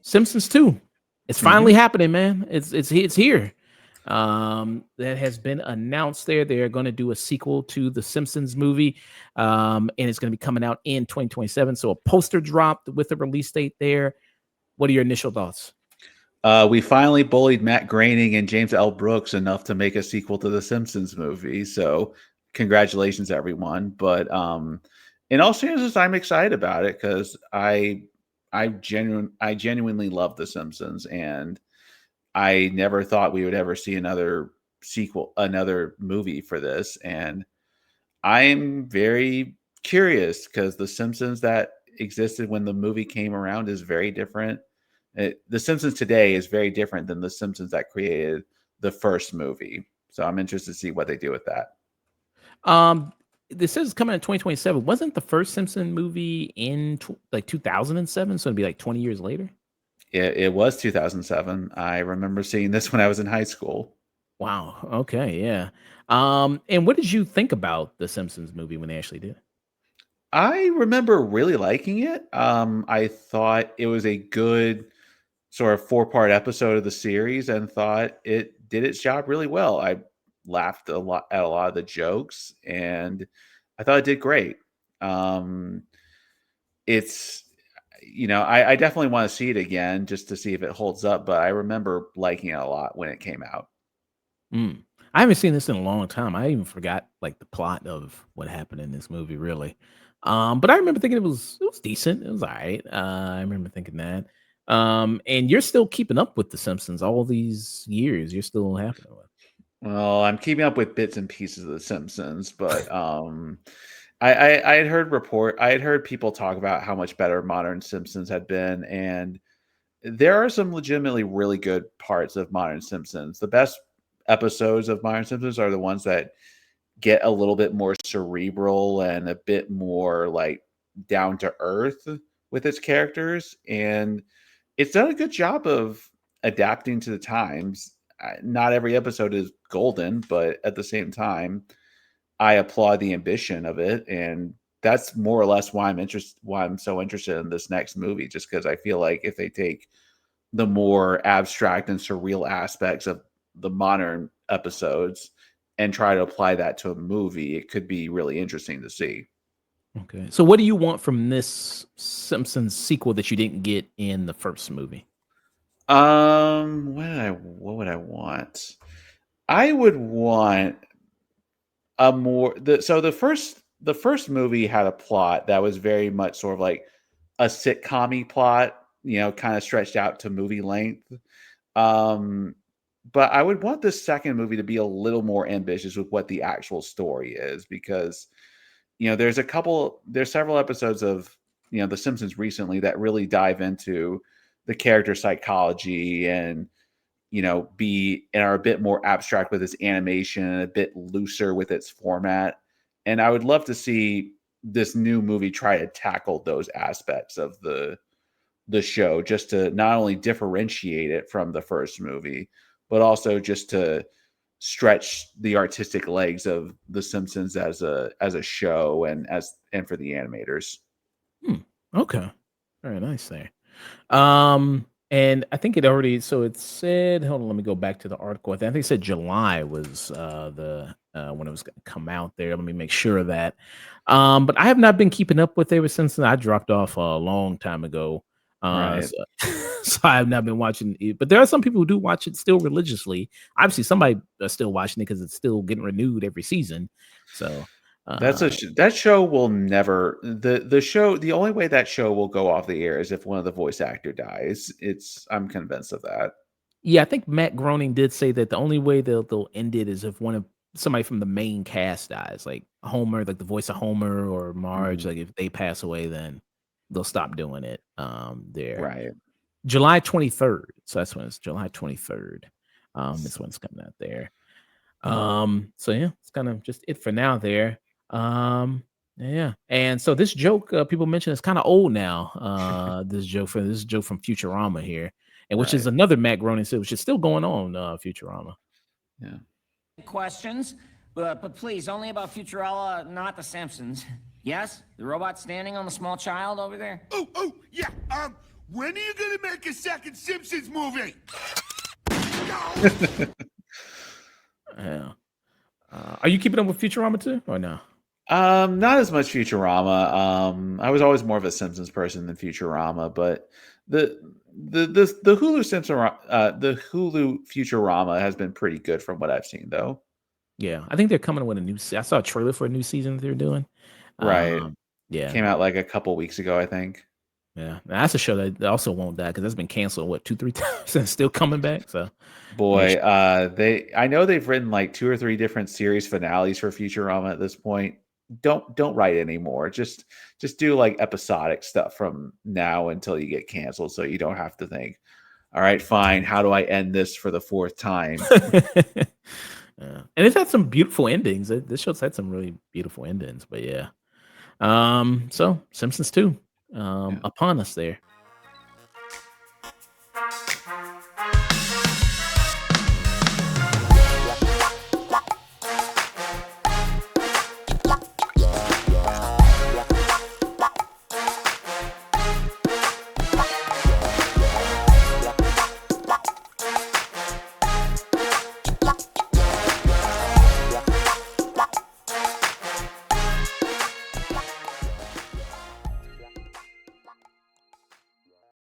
Simpsons 2. It's finally Mhm. happening, man. It's here. That has been announced there. They're going to do a sequel to the Simpsons movie, and it's going to be coming out in 2027. So a poster dropped with a release date there. What are your initial thoughts? We finally bullied Matt Groening and James L. Brooks enough to make a sequel to the Simpsons movie. So, congratulations, everyone. But in all seriousness, I'm excited about it because I genuinely love the Simpsons, and I never thought we would ever see another sequel, another movie for this. And I'm very curious because the Simpsons that existed when the movie came around is very different. The Simpsons today is very different than the Simpsons that created the first movie. So I'm interested to see what they do with that. Um, this is coming in 2027. Wasn't the first Simpson movie in like 2007? So it'd be like 20 years later. It was 2007. I remember seeing this when I was in high school. Wow. Okay. Yeah. And what did you think about the Simpsons movie when they actually did it? I remember really liking it. I thought it was a good sort of four-part episode of the series and thought it did its job really well. I laughed a lot at a lot of the jokes and I thought it did great. Um, it's I definitely want to see it again just to see if it holds up, but I remember liking it a lot when it came out. Mm. I haven't seen this in a long time. I even forgot like the plot of what happened in this movie, really. But I remember thinking it was decent. It was all right. I remember thinking that. And you're still keeping up with the Simpsons all these years. You're still happening with. Well, I'm keeping up with bits and pieces of The Simpsons, but I had I had heard people talk about how much better modern Simpsons had been, and there are some legitimately really good parts of modern Simpsons. The best episodes of modern Simpsons are the ones that get a little bit more cerebral and a bit more like down to earth with its characters, and it's done a good job of adapting to the times. Not every episode is golden, but at the same time, I applaud the ambition of it, and that's more or less why I'm so interested in this next movie, just because I feel like if they take the more abstract and surreal aspects of the modern episodes and try to apply that to a movie, it could be really interesting to see. Okay. So what do you want from this Simpsons sequel that you didn't get in the first movie? What would I want? I would want a more the first movie had a plot that was very much sort of like a sitcom plot, kind of stretched out to movie length. Um, but I would want the second movie to be a little more ambitious with what the actual story is because there's several episodes of The Simpsons recently that really dive into the character psychology and be and are a bit more abstract with its animation and a bit looser with its format. And I would love to see this new movie try to tackle those aspects of the show just to not only differentiate it from the first movie, but also just to stretch the artistic legs of The Simpsons as a show and for the animators. Hmm. Okay. Very nice there. And I think it said, hold on, let me go back to the article. I think it said July was the when it was gonna come out there. Let me make sure of that. But I have not been keeping up with it ever since then. I dropped off a long time ago. Right. So, so I have not been watching it. But there are some people who do watch it still religiously. Obviously, somebody is still watching it because it's still getting renewed every season. So uh That show will never the show the only way that show will go off the air is if one of the voice actor dies. I'm convinced of that. Yeah, I think Matt Groening did say that the only way they'll end it is if one of somebody from the main cast dies, like Homer, like the voice of Homer or Marge, Mhm. like if they pass away, then they'll stop doing it. There, Right. July 23rd. So that's when it's July 23rd. Is when it's coming out there. So yeah, it's kind of just it for now there. Um, Yeah, and so this joke, people mention is kinda old now, this joke from Futurama here, and which is Right. another Matt Groening series, which is still going on, Futurama. Yeah. Questions, but please, only about Futurama, not the Simpsons. Yes? The robot standing on the small child over there? Oh, yeah. When are you gonna make a second Simpsons movie? No. Yeah. Are you keeping up with Futurama too, or no? Not as much Futurama. I was always more of a Simpsons person than Futurama, but the the Hulu the Hulu Futurama has been pretty good from what I've seen, though. Yeah, I think they're coming with a I saw a trailer for a new season that they're doing. Right. Um, yeah, Came out like a couple weeks ago, I think. yeah. Now, that's a show that also won't die because that's been canceled, what, 2, 3 times and it's still coming back, so to make Boy, sure. I know they've written like 2 or 3 different series finales for Futurama at this point. Don't write anymore. Just do like episodic stuff from now until you get canceled so you don't have to think, "All right, fine, how do I end this for the 4th time?" Yeah, and it's had some beautiful endings. This show's had some really beautiful endings, but yeah. So Simpsons 2, Yeah. upon us there.